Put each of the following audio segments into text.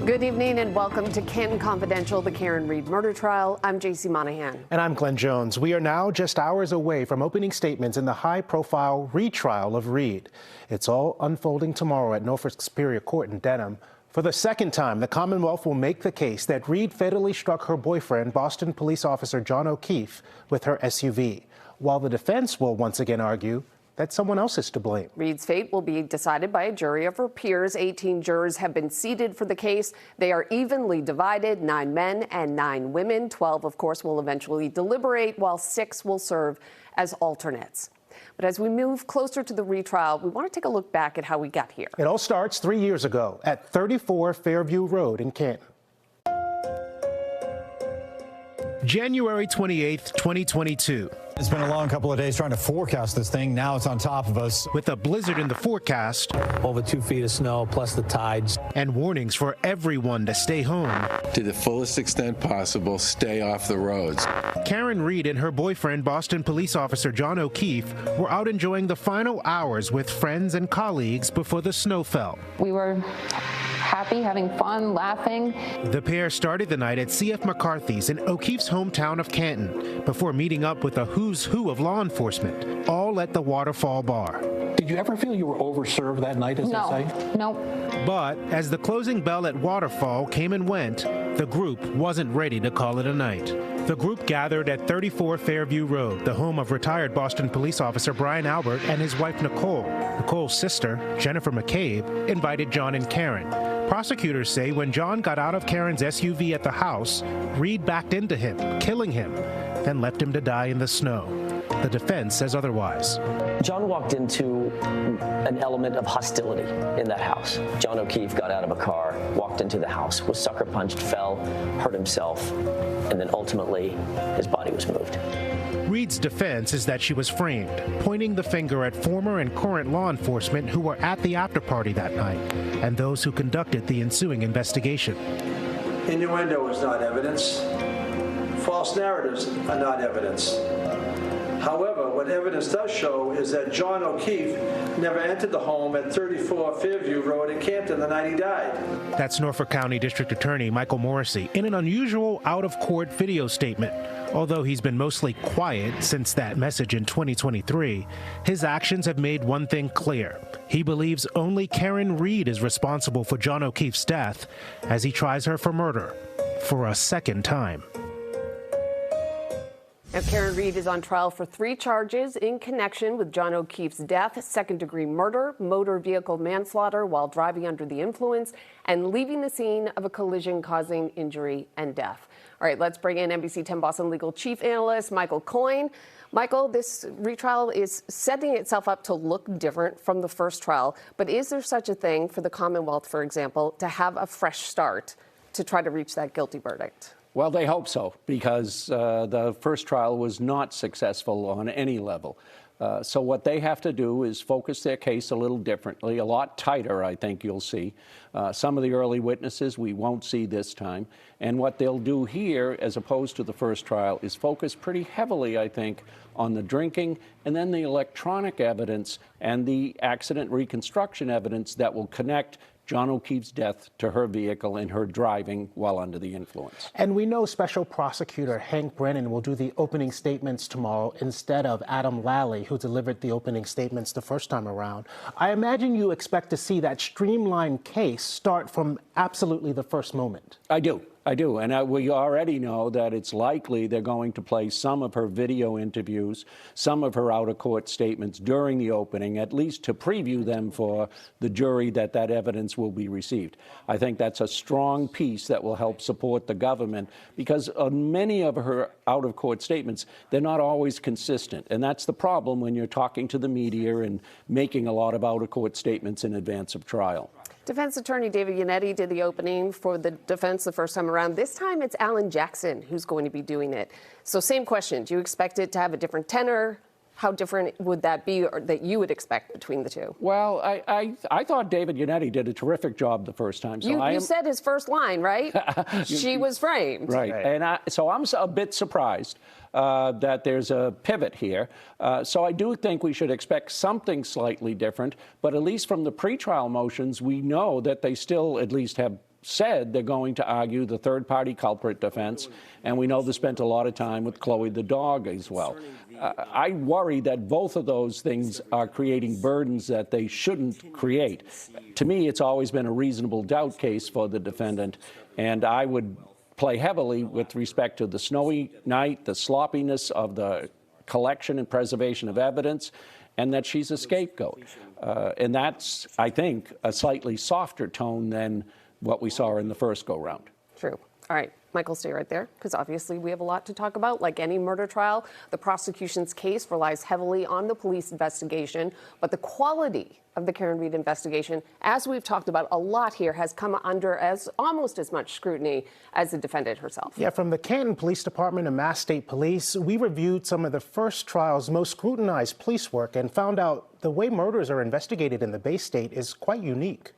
Good evening and welcome to Canton Confidential, the Karen Read murder trial. I'm J.C. Monahan. And I'm Glenn Jones. We are now just hours away from opening statements in the high-profile retrial of Read. It's all unfolding tomorrow at Norfolk Superior Court in Denham. For the second time, the Commonwealth will make the case that Read fatally struck her boyfriend, Boston police officer John O'Keefe, with her SUV, while the defense will once again argue that someone else is to blame. Read's fate will be decided by a jury of her peers. 18 jurors have been seated for the case. They are evenly divided, 9 men and 9 women. 12, of course, will eventually deliberate, while 6 will serve as alternates. But as we move closer to the retrial, we want to take a look back at how we got here. It all starts 3 years ago at 34 Fairview Road in Canton. January 28th, 2022. It's been a long couple of days trying to forecast this thing. Now it's on top of us. With a blizzard in the forecast, over 2 feet of snow, plus the tides. And warnings for everyone to stay home. To the fullest extent possible, stay off the roads. Karen Read and her boyfriend, Boston police officer John O'Keefe, were out enjoying the final hours with friends and colleagues before the snow fell. We were happy, having fun, laughing. The pair started the night at C.F. McCarthy's in O'Keefe's hometown of Canton before meeting up with a who's who of law enforcement, all at the Waterfall Bar. Did you ever feel you were overserved that night, as they say? No. But as the closing bell at Waterfall came and went, the group wasn't ready to call it a night. The group gathered at 34 Fairview Road, the home of retired Boston police officer Brian Albert and his wife Nicole. Nicole's sister, Jennifer McCabe, invited John and Karen. Prosecutors say when John got out of Karen's SUV at the house, Read backed into him, killing him, then left him to die in the snow. The defense says otherwise. John walked into an element of hostility in that house. John O'Keefe got out of a car, walked into the house, was sucker punched, fell, hurt himself, and then ultimately his body was moved. Read's defense is that she was framed, pointing the finger at former and current law enforcement who were at the after-party that night and those who conducted the ensuing investigation. Innuendo is not evidence. False narratives are not evidence. However, what evidence does show is that John O'Keefe never entered the home at 34 Fairview Road in Canton the night he died. That's Norfolk County District Attorney Michael Morrissey in an unusual out-of-court video statement. Although he's been mostly quiet since that message in 2023, his actions have made one thing clear. He believes only Karen Read is responsible for John O'Keefe's death as he tries her for murder for a second time. Now, Karen Read is on trial for 3 charges in connection with John O'Keefe's death: second-degree murder, motor vehicle manslaughter while driving under the influence, and leaving the scene of a collision causing injury and death. All right, let's bring in NBC10 Boston legal chief analyst Michael Coyne. Michael, this retrial is setting itself up to look different from the first trial, but is there such a thing for the Commonwealth, for example, to have a fresh start to try to reach that guilty verdict? Well, they hope so, because the first trial was not successful on any level. So what they have to do is focus their case a little differently, a lot tighter, I think you'll see. Some of the early witnesses we won't see this time. And what they'll do here, as opposed to the first trial, is focus pretty heavily, I think, on the drinking and then the electronic evidence and the accident reconstruction evidence that will connect John O'Keefe's death to her vehicle and her driving while under the influence. And we know Special Prosecutor Hank Brennan will do the opening statements tomorrow instead of Adam Lally, who delivered the opening statements the first time around. I imagine you expect to see that streamlined case start from absolutely the first moment. I do. And we already know that it's likely they're going to play some of her video interviews, some of her out-of-court statements during the opening, at least to preview them for the jury that evidence will be received. I think that's a strong piece that will help support the government, because on many of her out-of-court statements, they're not always consistent. And that's the problem when you're talking to the media and making a lot of out-of-court statements in advance of trial. Defense attorney David Yannetti did the opening for the defense the first time around. This time it's Alan Jackson who's going to be doing it. So same question. Do you expect it to have a different tenor? How different would that be, or that you would expect between the two? Well, I thought David Yannetti did a terrific job the first time. So you said his first line, right? She was framed. Right. And so I'm a bit surprised that there's a pivot here. So I do think we should expect something slightly different, but at least from the pretrial motions, we know that they still at least have said they're going to argue the third-party culprit defense, and we know they spent a lot of time with Chloe the dog as well. I worry that both of those things are creating burdens that they shouldn't create. To me, it's always been a reasonable doubt case for the defendant, and I would play heavily with respect to the snowy night, the sloppiness of the collection and preservation of evidence, and that she's a scapegoat. And that's, I think, a slightly softer tone than what we saw in the first go-round. True. All right, Michael, stay right there, because obviously we have a lot to talk about. Like any murder trial, the prosecution's case relies heavily on the police investigation, but the quality of the Karen Read investigation, as we've talked about a lot here, has come under almost as much scrutiny as the defendant herself. Yeah, from the Canton Police Department and Mass State Police, we reviewed some of the first trial's most scrutinized police work and found out the way murders are investigated in the Bay State is quite unique.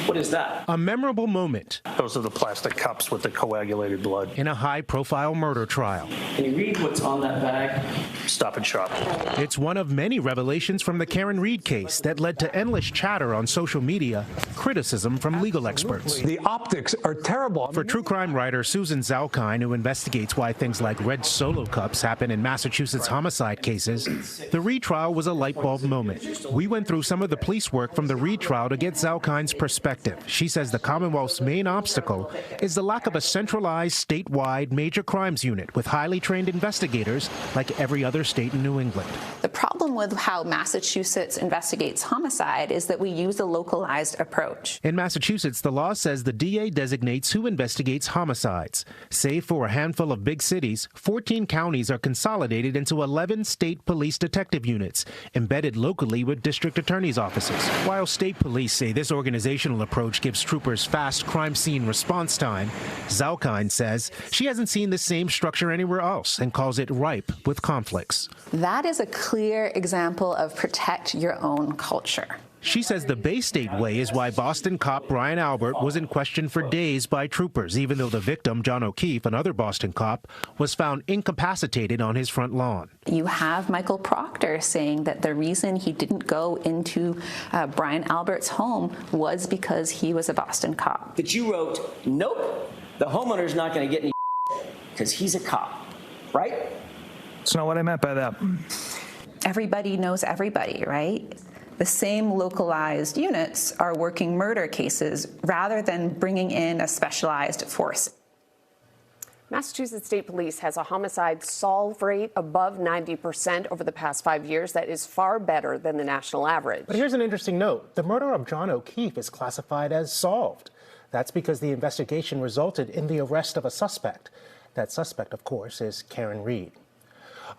What is that? A memorable moment. Those are the plastic cups with the coagulated blood. In a high-profile murder trial. Can you read what's on that bag? Stop and Shop. It's one of many revelations from the Karen Read case that led to endless chatter on social media, criticism from legal experts. The optics are terrible. For true crime writer Susan Zalkine, who investigates why things like red Solo cups happen in Massachusetts homicide cases, the Read trial was a light bulb moment. We went through some of the police work from the Read trial to get Zalkine's perspective. She says the Commonwealth's main obstacle is the lack of a centralized, statewide major crimes unit with highly trained investigators like every other state in New England. The problem with how Massachusetts investigates homicide is that we use a localized approach. In Massachusetts, the law says the DA designates who investigates homicides. Save for a handful of big cities, 14 counties are consolidated into 11 state police detective units, embedded locally with district attorneys' offices. While state police say this organizational approach gives troopers fast crime scene response time, Zalkine says she hasn't seen the same structure anywhere else and calls it ripe with conflicts. That is a clear example of protect your own culture. She says the Bay State way is why Boston cop Brian Albert was in question for days by troopers, even though the victim, John O'Keefe, another Boston cop, was found incapacitated on his front lawn. You have Michael Proctor saying that the reason he didn't go into Brian Albert's home was because he was a Boston cop. But you wrote, nope, the homeowner's not going to get any because he's a cop, right? That's not what I meant by that. Everybody knows everybody, right? The same localized units are working murder cases rather than bringing in a specialized force. Massachusetts State Police has a homicide solve rate above 90% over the past 5 years. That is far better than the national average. But here's an interesting note. The murder of John O'Keefe is classified as solved. That's because the investigation resulted in the arrest of a suspect. That suspect, of course, is Karen Read.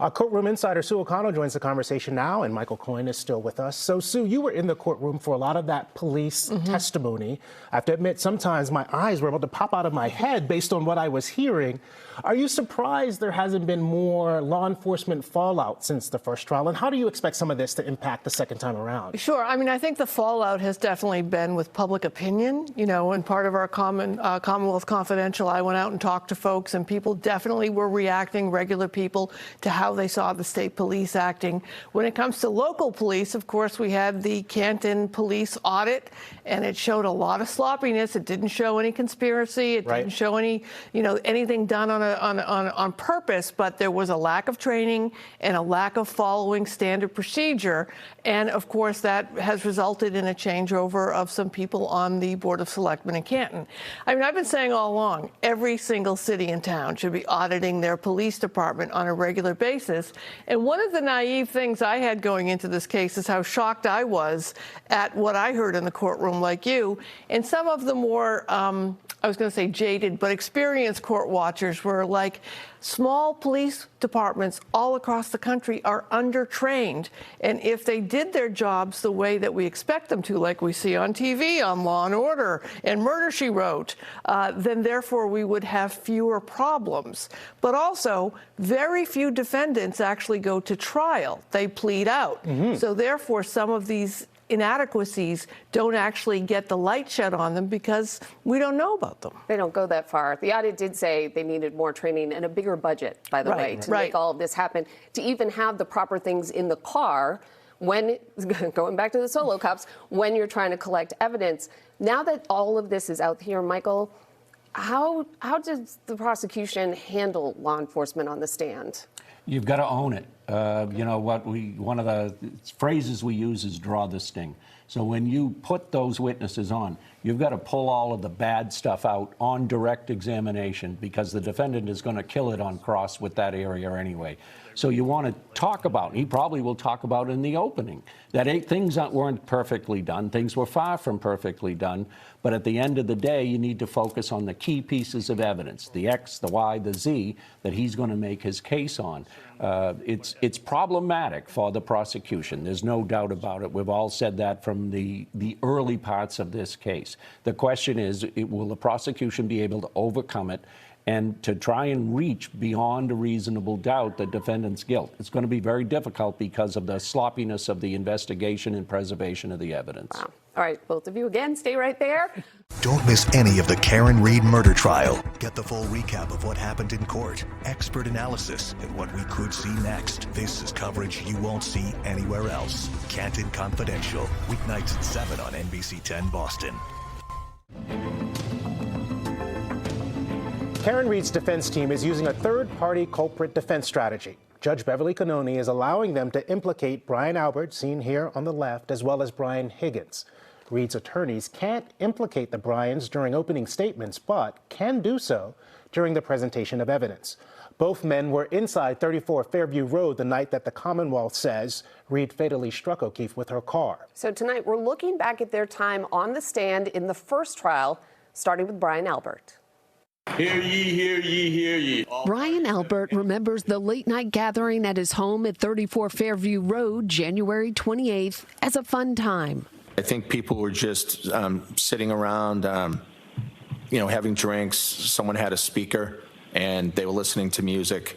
Our courtroom insider Sue O'Connell joins the conversation now, and Michael Coyne is still with us. So, Sue, you were in the courtroom for a lot of that police testimony. I have to admit, sometimes my eyes were able to pop out of my head based on what I was hearing. Are you surprised there hasn't been more law enforcement fallout since the first trial? And how do you expect some of this to impact the second time around? Sure. I mean, I think the fallout has definitely been with public opinion. You know, in part of our Commonwealth Confidential, I went out and talked to folks, and people definitely were reacting, regular people, to how they saw the state police acting. When it comes to local police, of course, we had the Canton police audit, and it showed a lot of sloppiness. It didn't show any conspiracy. It didn't show any, anything done on purpose, but there was a lack of training and a lack of following standard procedure. And of course, that has resulted in a changeover of some people on the Board of Selectmen in Canton. I mean, I've been saying all along, every single city and town should be auditing their police department on a regular basis. And one of the naive things I had going into this case is how shocked I was at what I heard in the courtroom, like you. And some of the more, I was going to say jaded, but experienced court watchers were like, small police departments all across the country are undertrained. And if they did their jobs the way that we expect them to, like we see on TV, on Law and Order and Murder, She Wrote, then therefore we would have fewer problems. But also, very few defendants actually go to trial. They plead out. So therefore, some of these inadequacies don't actually get the light shed on them because we don't know about them. They don't go that far. The audit did say they needed more training and a bigger budget, by the way, to make all of this happen, to even have the proper things in the car when, going back to the solo cups, when you're trying to collect evidence. Now that all of this is out here, Michael, how does the prosecution handle law enforcement on the stand? You've got to own it. You know, one of the phrases we use is draw the sting. So when you put those witnesses on, you've got to pull all of the bad stuff out on direct examination, because the defendant is going to kill it on cross with that area anyway. So you want to talk about, he probably will talk about in the opening, that things weren't perfectly done. Things were far from perfectly done. But at the end of the day, you need to focus on the key pieces of evidence, the X, the Y, the Z, that he's going to make his case on. It's problematic for the prosecution. There's no doubt about it. We've all said that from the early parts of this case. The question is, will the prosecution be able to overcome it and to try and reach beyond a reasonable doubt the defendant's guilt? It's going to be very difficult because of the sloppiness of the investigation and preservation of the evidence. Wow. All right, both of you again, stay right there. Don't miss any of the Karen Read murder trial. Get the full recap of what happened in court, expert analysis, and what we could see next. This is coverage you won't see anywhere else. Canton Confidential, weeknights at 7 on NBC10 Boston. Karen Read's defense team is using a third-party culprit defense strategy. Judge Beverly Cannoni is allowing them to implicate Brian Albert, seen here on the left, as well as Brian Higgins. Read's attorneys can't implicate the Bryans during opening statements, but can do so during the presentation of evidence. Both men were inside 34 Fairview Road the night that the Commonwealth says Read fatally struck O'Keefe with her car. So tonight, we're looking back at their time on the stand in the first trial, starting with Brian Albert. Hear ye, hear ye, hear ye. Brian Albert remembers the late-night gathering at his home at 34 Fairview Road, January 28th, as a fun time. I think people were just sitting around, having drinks. Someone had a speaker, and they were listening to music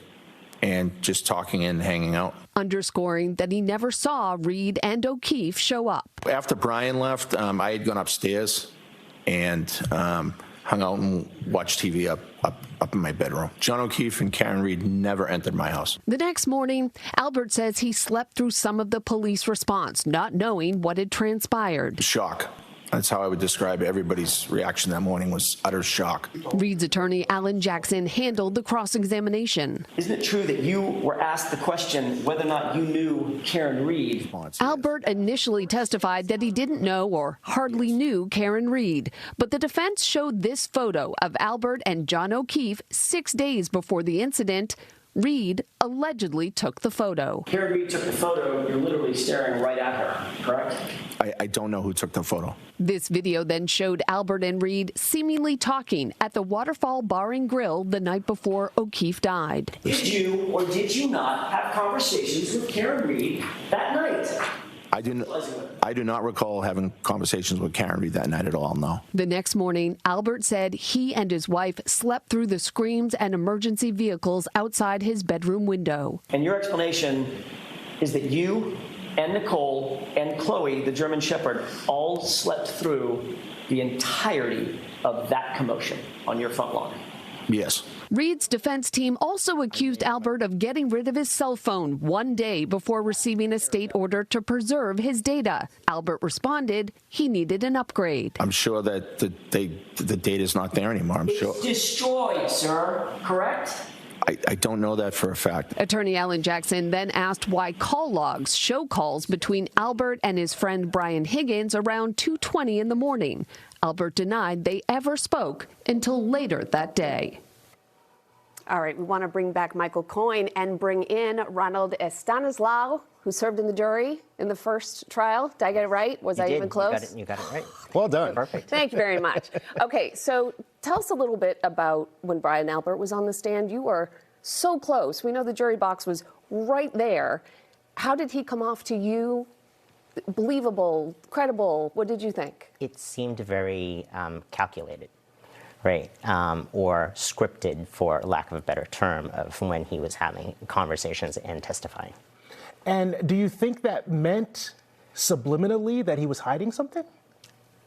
and just talking and hanging out. Underscoring that he never saw Read and O'Keefe show up. After Brian left, I had gone upstairs and hung out and watched TV up in my bedroom. John O'Keefe and Karen Read never entered my house. The next morning, Albert says he slept through some of the police response, not knowing what had transpired. Shock. That's how I would describe it. Everybody's reaction that morning was utter shock. Read's attorney, Alan Jackson, handled the cross-examination. Isn't it true that you were asked the question whether or not you knew Karen Read? Albert initially testified that he didn't know or hardly knew Karen Read, but the defense showed this photo of Albert and John O'Keefe 6 days before the incident. Read allegedly took the photo. Karen Read took the photo. You're literally staring right at her, correct? I don't know who took the photo. This video then showed Albert and Read seemingly talking at the Waterfall Bar and Grill the night before O'Keefe died. Did you or did you not have conversations with Karen Read that night? I do not recall having conversations with Karen Read that night at all, no. The next morning, Albert said he and his wife slept through the screams and emergency vehicles outside his bedroom window. And your explanation is that you and Nicole and Chloe, the German Shepherd, all slept through the entirety of that commotion on your front lawn. Yes. Read's defense team also accused Albert of getting rid of his cell phone 1 day before receiving a state order to preserve his data. Albert responded he needed an upgrade. I'm sure that the data's not there anymore. I'm sure. It's destroyed, sir, correct? I don't know that for a fact. Attorney Alan Jackson then asked why call logs show calls between Albert and his friend Brian Higgins around 2:20 in the morning. Albert denied they ever spoke until later that day. All right, we want to bring back Michael Coyne and bring in Ronald Estanislao, who served in the jury in the first trial. Did I get it right? Was I even close? You got it right. Well done. Perfect. Thank you very much. Okay, so tell us a little bit about when Brian Albert was on the stand. You were so close. We know the jury box was right there. How did he come off to you? Believable, credible? What did you think? It seemed very calculated. Right, or scripted, for lack of a better term, of when he was having conversations and testifying. And do you think that meant subliminally that he was hiding something?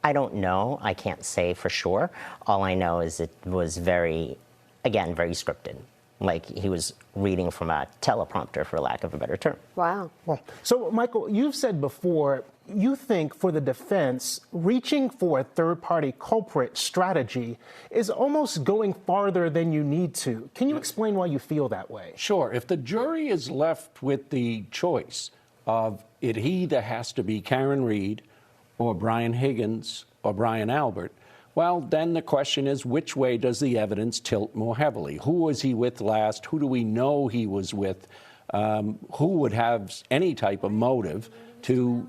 I don't know. I can't say for sure. All I know is it was very scripted. like he was reading from a teleprompter, for lack of a better term. Wow. Well, so, Michael, you've said before you think for the defense, reaching for a third-party culprit strategy is almost going farther than you need to. Can you explain why you feel that way? Sure. If the jury is left with the choice of it either has to be Karen Reed or Brian Higgins or Brian Albert, well, then the question is, which way does the evidence tilt more heavily? Who was he with last? Who do we know he was with? Who would have any type of motive to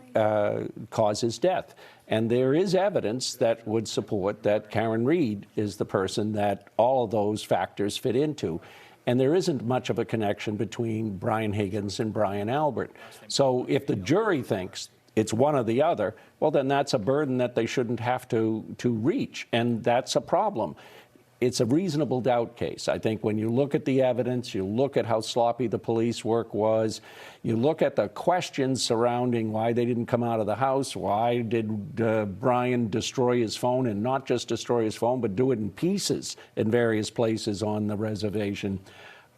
cause his death? And there is evidence that would support that Karen Reed is the person that all of those factors fit into. And there isn't much of a connection between Brian Higgins and Brian Albert. So if the jury thinks it's one or the other, well, then that's a burden that they shouldn't have to reach, and that's a problem. It's a reasonable doubt case. I think when you look at the evidence, you look at how sloppy the police work was, you look at the questions surrounding why they didn't come out of the house, why did Brian destroy his phone, and not just destroy his phone, but do it in pieces in various places on the reservation.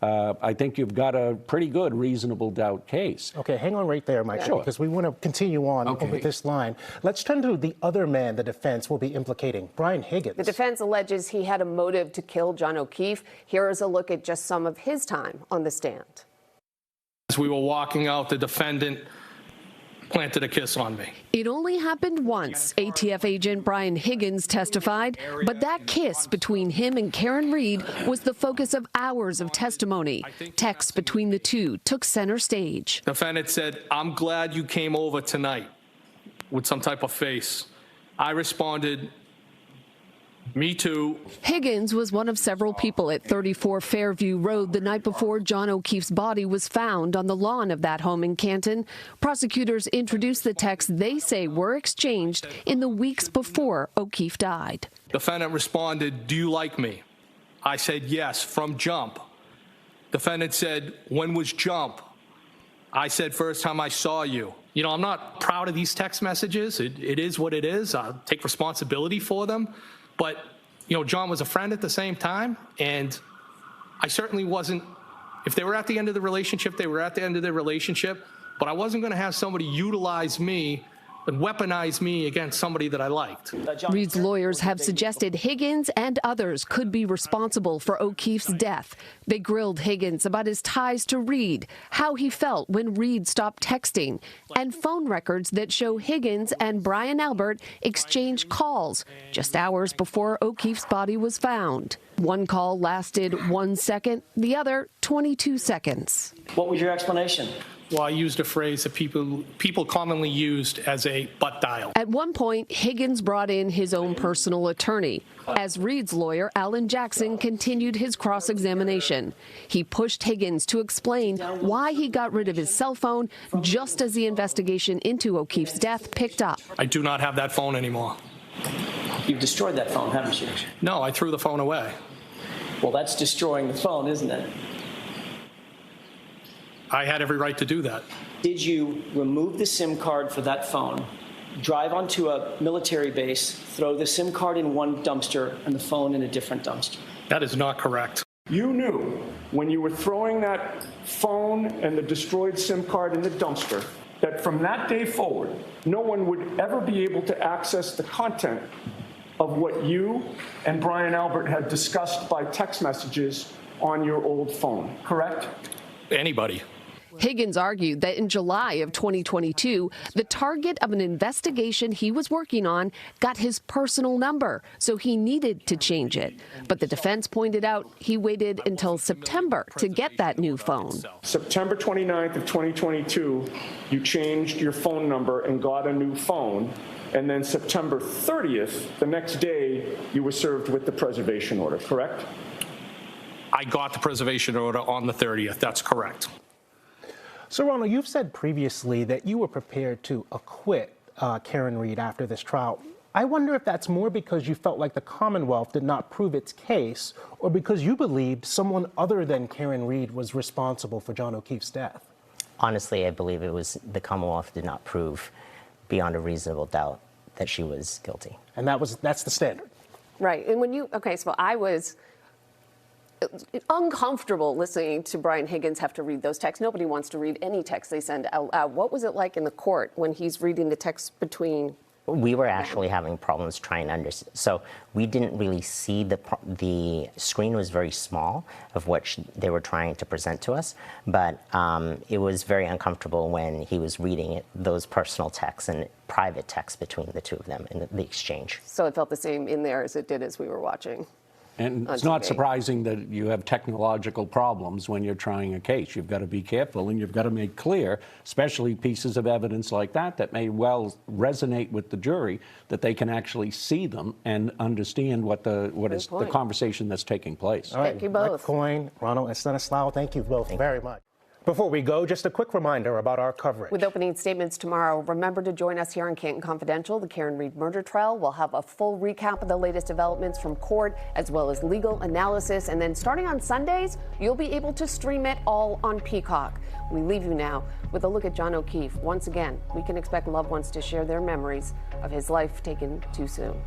I think you've got a pretty good reasonable doubt case. Okay, hang on right there, Michael, because we want to continue on with this line. Let's turn to the other man the defense will be implicating, Brian Higgins. The defense alleges he had a motive to kill John O'Keefe. Here is a look at just some of his time on the stand. As we were walking out, the defendant planted a kiss on me. It only happened once, ATF agent Brian Higgins testified, but that kiss between him and Karen Reed was the focus of hours of testimony. Texts between the two took center stage. Defendant said, "I'm glad you came over tonight," with some type of face. I responded, "Me too." Higgins was one of several people at 34 Fairview Road the night before John O'Keefe's body was found on the lawn of that home in Canton. Prosecutors introduced the texts they say were exchanged in the weeks before O'Keefe died. Defendant responded, "Do you like me?" I said, "Yes," from jump. Defendant said, "When was jump?" I said, "First time I saw you." You know, I'm not proud of these text messages. It is what it is. I'll take responsibility for them. But, you know, John was a friend at the same time, and I certainly wasn't, if they were at the end of the relationship, they were at the end of their relationship, but I wasn't going to have somebody utilize me and weaponize me against somebody that I liked. Reed's lawyers have suggested Higgins and others could be responsible for O'Keefe's death. They grilled Higgins about his ties to Reed, how he felt when Reed stopped texting, and phone records that show Higgins and Brian Albert exchanged calls just hours before O'Keefe's body was found. One call lasted 1 second, the other 22 seconds. What was your explanation? Well, I used a phrase that people commonly used as a butt dial. At one point, Higgins brought in his own personal attorney. As Reed's lawyer, Alan Jackson, continued his cross-examination. He pushed Higgins to explain why he got rid of his cell phone just as the investigation into O'Keefe's death picked up. I do not have that phone anymore. You've destroyed that phone, haven't you? No, I threw the phone away. Well, that's destroying the phone, isn't it? I had every right to do that. Did you remove the SIM card for that phone, drive onto a military base, throw the SIM card in one dumpster and the phone in a different dumpster? That is not correct. You knew when you were throwing that phone and the destroyed SIM card in the dumpster that from that day forward, no one would ever be able to access the content of what you and Brian Albert had discussed by text messages on your old phone, correct? Anybody. Higgins argued that in July of 2022, the target of an investigation he was working on got his personal number, so he needed to change it. But the defense pointed out he waited until September to get that new phone. September 29th of 2022, you changed your phone number and got a new phone. And then September 30th, the next day, you were served with the preservation order, correct? I got the preservation order on the 30th. That's correct. So, Ronald, you've said previously that you were prepared to acquit Karen Reed after this trial. I wonder if that's more because you felt like the Commonwealth did not prove its case, or because you believed someone other than Karen Reed was responsible for John O'Keefe's death. Honestly, I believe it was the Commonwealth did not prove beyond a reasonable doubt that she was guilty. And that's the standard. Right. And when you, okay, so I was uncomfortable listening to Brian Higgins have to read those texts. Nobody wants to read any text they send out loud. What was it like in the court when he's reading the text between? We were actually having problems trying to understand. So we didn't really see the screen was very small of what they were trying to present to us, but it was very uncomfortable when he was reading those personal texts and private texts between the two of them in the exchange. So it felt the same in there as it did as we were watching. And it's not surprising that you have technological problems when you're trying a case. You've got to be careful, and you've got to make clear, especially pieces of evidence like that may well resonate with the jury, that they can actually see them and understand what is the conversation that's taking place. All right. Thank you both. Michael Coyne, Ronald Estanislao, thank you both very much. Before we go, just a quick reminder about our coverage. With opening statements tomorrow, remember to join us here on Canton Confidential. The Karen Read murder trial. We'll have a full recap of the latest developments from court, as well as legal analysis. And then starting on Sundays, you'll be able to stream it all on Peacock. We leave you now with a look at John O'Keefe. Once again, we can expect loved ones to share their memories of his life taken too soon.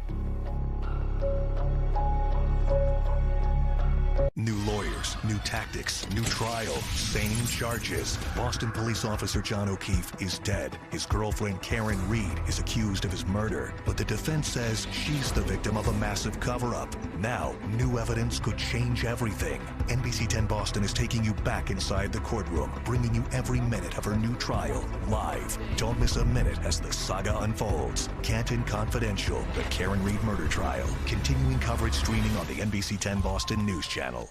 New lawyers, new tactics, new trial, same charges. Boston police officer John O'Keefe is dead. His girlfriend Karen Read is accused of his murder, but the defense says she's the victim of a massive cover-up. Now, new evidence could change everything. NBC10 Boston is taking you back inside the courtroom, bringing you every minute of her new trial, live. Don't miss a minute as the saga unfolds. Canton Confidential, the Karen Read murder trial. Continuing coverage streaming on the NBC10 Boston News Channel.